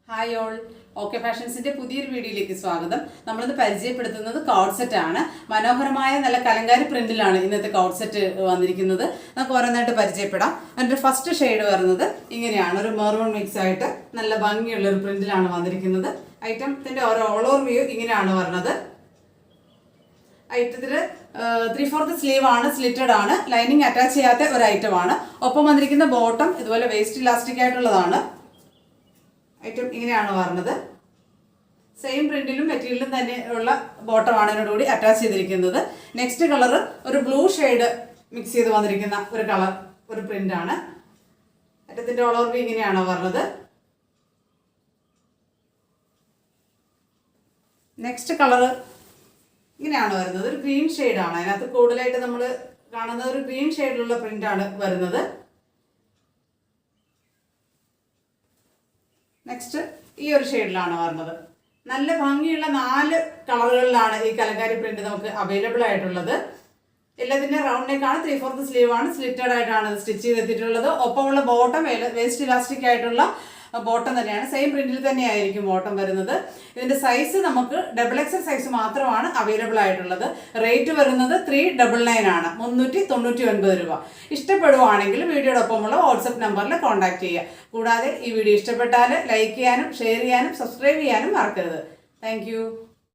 Hi all, okay ഫാഷൻസിന്റെ പുതിയൊരു വീഡിയോയിലേക്ക് സ്വാഗതം. നമ്മളിന്ന് പരിചയപ്പെടുത്തുന്നത് കോഡ് സെറ്റ് ആണ്. മനോഹരമായ നല്ല കലങ്കാരി പ്രിന്റിലാണ് ഇന്നത്തെ കോഡ് സെറ്റ് വന്നിരിക്കുന്നത്. നമുക്ക് ഓരോന്നായിട്ട് പരിചയപ്പെടാം. അതിൻ്റെ ഫസ്റ്റ് ഷെയ്ഡ് വരുന്നത് ഇങ്ങനെയാണ്, ഒരു മെറൂൺ മിക്സ് ആയിട്ട് നല്ല ഭംഗിയുള്ള ഒരു പ്രിന്റിലാണ് വന്നിരിക്കുന്നത്. ഐറ്റത്തിന്റെ ഓരോ ഓൾ ഓവർ വ്യൂ ഇങ്ങനെയാണ് വരുന്നത്. ഐറ്റത്തിൽ 3/4 സ്ലീവ് ആണ്, സ്ലിറ്റഡ് ആണ്, ലൈനിങ് അറ്റാച്ച് ചെയ്യാത്ത ഒരു ഐറ്റമാണ്. ഒപ്പം വന്നിരിക്കുന്ന ബോട്ടം ഇതുപോലെ വേസ്റ്റ് ഇലാസ്റ്റിക് ആയിട്ടുള്ളതാണ്. ഐറ്റം ഇങ്ങനെയാണ് വരുന്നത്. സെയിം പ്രിന്റിലും മെറ്റീരിയലും തന്നെ ഉള്ള ബോട്ടമാണ് ഇതിനോടുകൂടി അറ്റാച്ച് ചെയ്തിരിക്കുന്നത്. നെക്സ്റ്റ് കളർ ഒരു ബ്ലൂ ഷെയ്ഡ് മിക്സ് ചെയ്ത് വന്നിരിക്കുന്ന ഒരു കളർ, ഒരു പ്രിന്റ് ആണ്. ഐറ്റത്തിന്റെ ഓൾ ഓവർ വ്യൂ ഇങ്ങനെയാണ് വരുന്നത്. നെക്സ്റ്റ് കളർ ഇങ്ങനെയാണ് വരുന്നത്, ഒരു ഗ്രീൻ ഷെയ്ഡാണ്. അതിനകത്ത് കൂടുതലായിട്ട് നമ്മൾ കാണുന്നത് ഒരു ഗ്രീൻ ഷെയ്ഡിലുള്ള പ്രിന്റ് ആണ് വരുന്നത്. നെക്സ്റ്റ് ഈ ഒരു ഷെയ്ഡിലാണ് വരുന്നത്. നല്ല ഭംഗിയുള്ള 4 കളറുകളിലാണ് ഈ കലങ്കാരി പ്രിന്റ് നമുക്ക് അവൈലബിൾ ആയിട്ടുള്ളത്. എല്ലാത്തിൻ്റെ റൗണ്ട് നെക്കാണ്, 3/4 സ്ലീവ് ആണ്, സ്ലിറ്റഡ് ആയിട്ടാണ് സ്റ്റിച്ച് ചെയ്തെത്തിയിട്ടുള്ളത്. ഒപ്പമുള്ള ബോട്ടം വേസ്റ്റ് ഇലാസ്റ്റിക് ആയിട്ടുള്ള ബോട്ടം തന്നെയാണ്. സെയിം പ്രിന്റിൽ തന്നെയായിരിക്കും ബോട്ടം വരുന്നത്. ഇതിന്റെ സൈസ് നമുക്ക് XXL സൈസ് മാത്രമാണ് അവൈലബിൾ ആയിട്ടുള്ളത്. റേറ്റ് വരുന്നത് 399 ആണ്, 399 രൂപ. ഇഷ്ടപ്പെടുവാണെങ്കിൽ വീഡിയോയുടെ ഒപ്പമുള്ള വാട്സപ്പ് നമ്പറിൽ കോൺടാക്ട് ചെയ്യുക. കൂടാതെ ഈ വീഡിയോ ഇഷ്ടപ്പെട്ടാൽ ലൈക്ക് ചെയ്യാനും ഷെയർ ചെയ്യാനും സബ്സ്ക്രൈബ് ചെയ്യാനും മറക്കരുത്. താങ്ക്